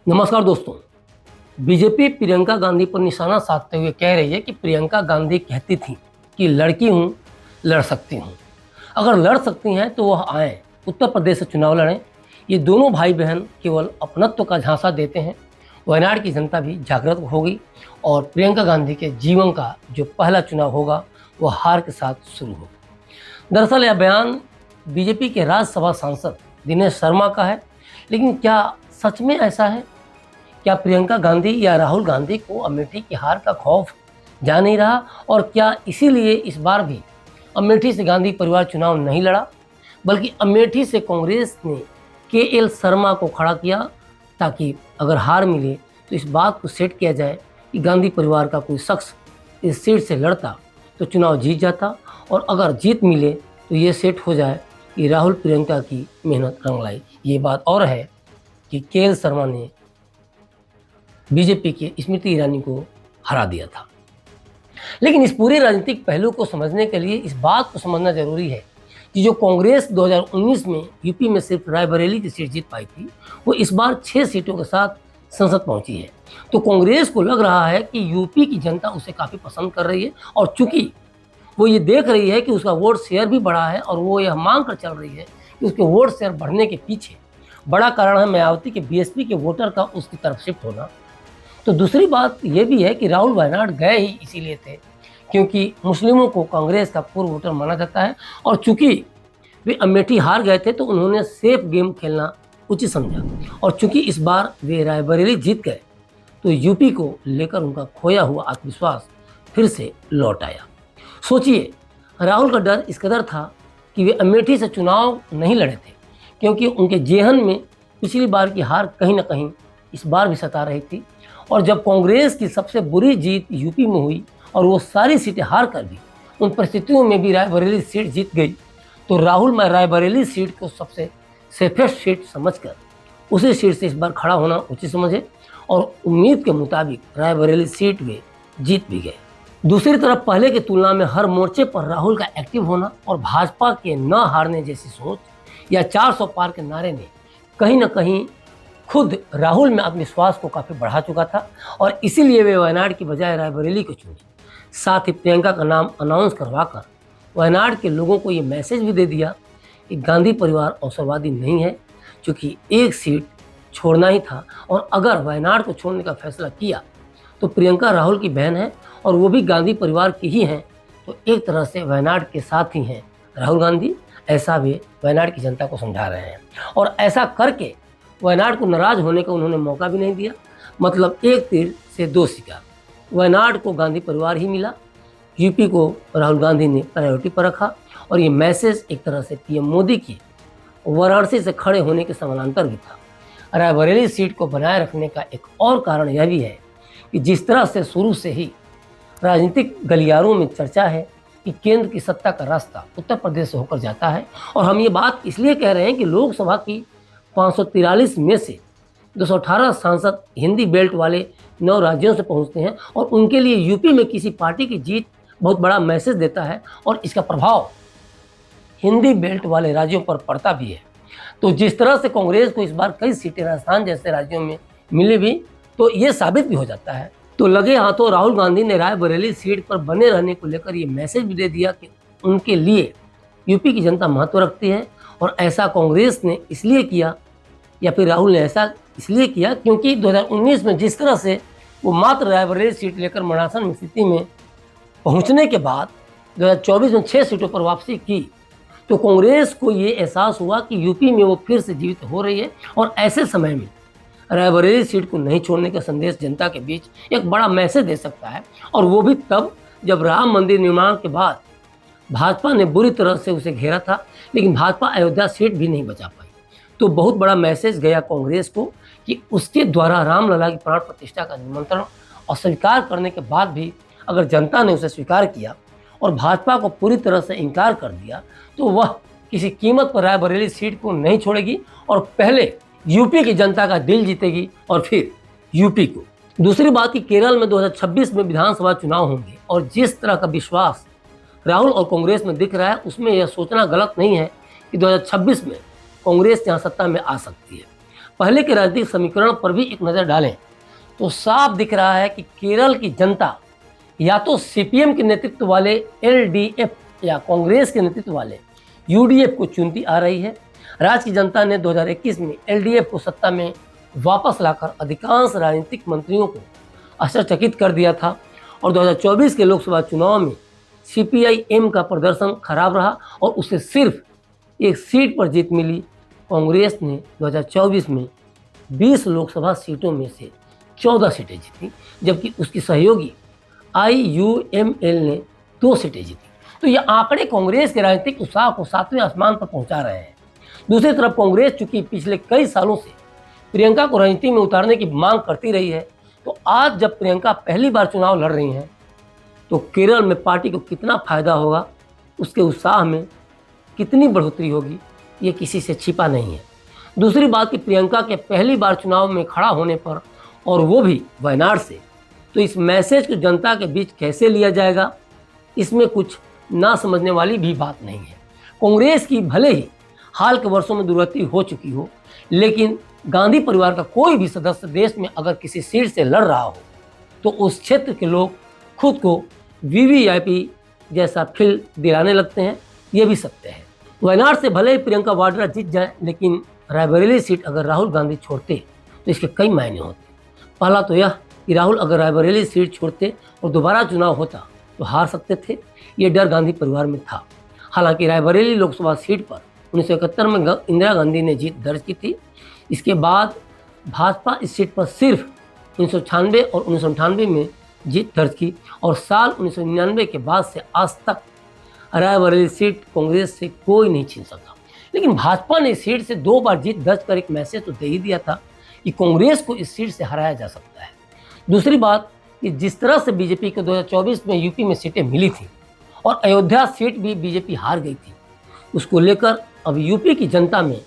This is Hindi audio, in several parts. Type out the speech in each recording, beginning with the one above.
नमस्कार दोस्तों। बीजेपी प्रियंका गांधी पर निशाना साधते हुए कह रही है कि प्रियंका गांधी कहती थी कि लड़की हूं, लड़ सकती हूं। अगर लड़ सकती हैं तो वह आएँ, उत्तर प्रदेश से चुनाव लड़ें। ये दोनों भाई बहन केवल अपनत्व का झांसा देते हैं। वायनाड की जनता भी जागृत होगी और प्रियंका गांधी के जीवन का जो पहला चुनाव होगा वह हार के साथ शुरू होगा। दरअसल यह बयान बीजेपी के राज्यसभा सांसद दिनेश शर्मा का है, लेकिन क्या सच में ऐसा है? क्या प्रियंका गांधी या राहुल गांधी को अमेठी की हार का खौफ जा नहीं रहा और क्या इसीलिए इस बार भी अमेठी से गांधी परिवार चुनाव नहीं लड़ा, बल्कि अमेठी से कांग्रेस ने केएल शर्मा को खड़ा किया ताकि अगर हार मिले तो इस बात को सेट किया जाए कि गांधी परिवार का कोई शख्स इस सीट से लड़ता तो चुनाव जीत जाता, और अगर जीत मिले तो ये सेट हो जाए कि राहुल प्रियंका की मेहनत रंग लाई। ये बात और है कि केएल शर्मा ने बीजेपी के स्मृति ईरानी को हरा दिया था। लेकिन इस पूरे राजनीतिक पहलू को समझने के लिए इस बात को समझना जरूरी है कि जो कांग्रेस 2019 में यूपी में सिर्फ रायबरेली की सीट जीत पाई थी, वो इस बार 6 सीटों के साथ संसद पहुंची है। तो कांग्रेस को लग रहा है कि यूपी की जनता उसे काफ़ी पसंद कर रही है, और चूंकि वो ये देख रही है कि उसका वोट शेयर भी बढ़ा है, और वो यह मांग कर चल रही है कि उसके वोट शेयर बढ़ने के पीछे बड़ा कारण है मायावती के बीएसपी के वोटर का उसकी तरफ शिफ्ट होना। तो दूसरी बात यह भी है कि राहुल वायनाड गए ही इसीलिए थे क्योंकि मुस्लिमों को कांग्रेस का पूर्व वोटर माना जाता है, और चूंकि वे अमेठी हार गए थे तो उन्होंने सेफ गेम खेलना उचित समझा, और चूंकि इस बार वे रायबरेली जीत गए तो यूपी को लेकर उनका खोया हुआ आत्मविश्वास फिर से लौट आया। सोचिए, राहुल का डर इस कदर था कि वे अमेठी से चुनाव नहीं लड़े थे क्योंकि उनके जेहन में पिछली बार की हार कहीं ना कहीं इस बार भी सता रही थी, और जब कांग्रेस की सबसे बुरी जीत यूपी में हुई और वो सारी सीटें हार कर भी उन परिस्थितियों में भी रायबरेली सीट जीत गई, तो राहुल में रायबरेली सीट को सबसे सेफेस्ट सीट समझकर उसी सीट से इस बार खड़ा होना उचित समझे, और उम्मीद के मुताबिक रायबरेली सीट वे जीत भी गए। दूसरी तरफ पहले की तुलना में हर मोर्चे पर राहुल का एक्टिव होना और भाजपा के न हारने जैसी सोच या 400 पार के नारे ने कहीं ना कहीं खुद राहुल में आत्मविश्वास को काफ़ी बढ़ा चुका था, और इसीलिए वे वायनाड की बजाय रायबरेली को चुने। साथ ही प्रियंका का नाम अनाउंस करवाकर वायनाड के लोगों को ये मैसेज भी दे दिया कि गांधी परिवार अवसरवादी नहीं है, क्योंकि एक सीट छोड़ना ही था, और अगर वायनाड को छोड़ने का फैसला किया तो प्रियंका राहुल की बहन है और वो भी गांधी परिवार की ही हैं, तो एक तरह से वायनाड के साथ ही हैं राहुल गांधी, ऐसा वे वायनाड की जनता को समझा रहे हैं। और ऐसा करके वायनाड को नाराज होने का उन्होंने मौका भी नहीं दिया। मतलब एक तीर से दो शिकार, वायनाड को गांधी परिवार ही मिला, यूपी को राहुल गांधी ने प्रायोरिटी पर रखा, और ये मैसेज एक तरह से पीएम मोदी की वाराणसी से खड़े होने के समानांतर भी था। रायबरेली सीट को बनाए रखने का एक और कारण यह भी है कि जिस तरह से शुरू से ही राजनीतिक गलियारों में चर्चा है कि केंद्र की सत्ता का रास्ता उत्तर प्रदेश से होकर जाता है, और हम ये बात इसलिए कह रहे हैं कि लोकसभा की 543 में से 218 सांसद हिंदी बेल्ट वाले 9 राज्यों से पहुंचते हैं, और उनके लिए यूपी में किसी पार्टी की जीत बहुत बड़ा मैसेज देता है, और इसका प्रभाव हिंदी बेल्ट वाले राज्यों पर पड़ता भी है। तो जिस तरह से कांग्रेस को इस बार कई सीटें राजस्थान जैसे राज्यों में मिली भी, तो ये साबित भी हो जाता है। तो लगे हाथों राहुल गांधी ने रायबरेली सीट पर बने रहने को लेकर ये मैसेज भी दे दिया कि उनके लिए यूपी की जनता महत्व रखती है, और ऐसा कांग्रेस ने इसलिए किया या फिर राहुल ने ऐसा इसलिए किया क्योंकि 2019 में जिस तरह से वो मात्र रायबरेली सीट लेकर मणासन स्थिति में पहुंचने के बाद 2024 में 6 सीटों पर वापसी की, तो कांग्रेस को ये एहसास हुआ कि यूपी में वो फिर से जीवित हो रही है, और ऐसे समय में रायबरेली सीट को नहीं छोड़ने का संदेश जनता के बीच एक बड़ा मैसेज दे सकता है, और वो भी तब जब राम मंदिर निर्माण के बाद भाजपा ने बुरी तरह से उसे घेरा था, लेकिन भाजपा अयोध्या सीट भी नहीं बचा पाई। तो बहुत बड़ा मैसेज गया कांग्रेस को कि उसके द्वारा रामलला की प्राण प्रतिष्ठा का निमंत्रण और स्वीकार करने के बाद भी अगर जनता ने उसे स्वीकार किया और भाजपा को पूरी तरह से इनकार कर दिया, तो वह किसी कीमत पर रायबरेली सीट को नहीं छोड़ेगी, और पहले यूपी की जनता का दिल जीतेगी और फिर यूपी को। दूसरी बात कि केरल में 2026 में विधानसभा चुनाव होंगे, और जिस तरह का विश्वास राहुल और कांग्रेस में दिख रहा है उसमें यह सोचना गलत नहीं है कि 2026 में कांग्रेस यहाँ सत्ता में आ सकती है। पहले के राजनीतिक समीकरण पर भी एक नज़र डालें तो साफ दिख रहा है कि केरल की जनता या तो सीपीएम के नेतृत्व वाले एलडीएफ या कांग्रेस के नेतृत्व वाले यूडीएफ को चुनती आ रही है। राज्य की जनता ने 2021 में एलडीएफ को सत्ता में वापस लाकर अधिकांश राजनीतिक मंत्रियों को आश्चर्यचकित कर दिया था और 2024 के लोकसभा चुनाव में सीपीआईएम का प्रदर्शन खराब रहा और उसे सिर्फ एक सीट पर जीत मिली। कांग्रेस ने 2024 में 20 लोकसभा सीटों में से 14 सीटें जीती, जबकि उसकी सहयोगी आईयूएमएल ने 2 सीटें जीती। तो ये आंकड़े कांग्रेस के राजनीतिक उत्साह को 7वें आसमान पर पहुंचा रहे हैं। दूसरी तरफ कांग्रेस चूंकि पिछले कई सालों से प्रियंका को राजनीति में उतारने की मांग करती रही है, तो आज जब प्रियंका पहली बार चुनाव लड़ रही हैं तो केरल में पार्टी को कितना फायदा होगा, उसके उत्साह में कितनी बढ़ोतरी होगी, ये किसी से छिपा नहीं है। दूसरी बात कि प्रियंका के पहली बार चुनाव में खड़ा होने पर, और वो भी वायनाड से, तो इस मैसेज को जनता के बीच कैसे लिया जाएगा, इसमें कुछ ना समझने वाली भी बात नहीं है। कांग्रेस की भले ही हाल के वर्षों में दुर्गति हो चुकी हो, लेकिन गांधी परिवार का कोई भी सदस्य देश में अगर किसी सीट से लड़ रहा हो तो उस क्षेत्र के लोग खुद को वीवीआईपी जैसा फील दिलाने लगते हैं। ये भी सत्य है। वायनाड से भले ही प्रियंका वाड्रा जीत जाए, लेकिन रायबरेली सीट अगर राहुल गांधी छोड़ते तो इसके कई मायने होते। पहला तो यह कि राहुल अगर रायबरेली सीट छोड़ते और दोबारा चुनाव होता तो हार सकते थे, ये डर गांधी परिवार में था। हालांकि रायबरेली लोकसभा सीट पर 1971 में इंदिरा गांधी ने जीत दर्ज की थी। इसके बाद भाजपा इस सीट पर सिर्फ 1996 और 1998 में जीत दर्ज की और साल 1999 के बाद से आज तक रायबरेली सीट कांग्रेस से कोई नहीं छीन सका। लेकिन भाजपा ने इस सीट से 2 बार जीत दर्ज कर एक मैसेज तो दे ही दिया था कि कांग्रेस को इस सीट से हराया जा सकता है। दूसरी बात कि जिस तरह से बीजेपी को 2024 में यूपी में सीटें मिली थी और अयोध्या सीट भी बीजेपी हार गई थी, उसको लेकर अब यूपी की जनता में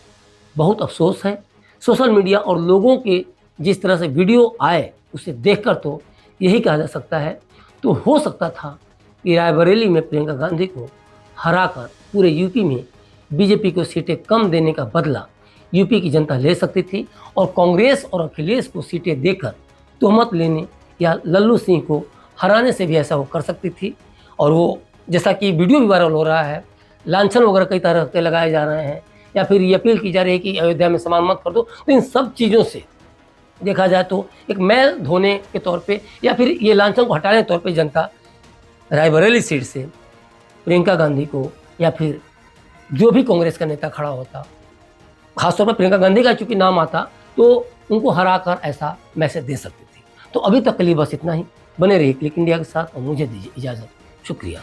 बहुत अफसोस है। सोशल मीडिया और लोगों के जिस तरह से वीडियो आए उसे देखकर तो यही कहा जा सकता है, तो हो सकता था कि रायबरेली में प्रियंका गांधी को हराकर पूरे यूपी में बीजेपी को सीटें कम देने का बदला यूपी की जनता ले सकती थी और कांग्रेस और अखिलेश को सीटें देकर तोहमत लेने या लल्लू सिंह को हराने से भी ऐसा वो कर सकती थी। और वो जैसा कि वीडियो भी वायरल हो रहा है, लांछन वगैरह कई तरह के लगाए जा रहे हैं या फिर ये अपील की जा रही है कि अयोध्या में सामान मत कर दो, तो इन सब चीज़ों से देखा जाए तो एक मैल धोने के तौर पे या फिर ये लांछन को हटाने के तौर पे जनता रायबरेली सीट से प्रियंका गांधी को या फिर जो भी कांग्रेस का नेता खड़ा होता, खासतौर पर प्रियंका गांधी का चूंकि नाम आता, तो उनको हराकर ऐसा मैसेज दे सकती थी। तो अभी तक के लिए बस इतना ही। बने रहिए क्लिक इंडिया के साथ और मुझे दीजिए इजाज़त। शुक्रिया।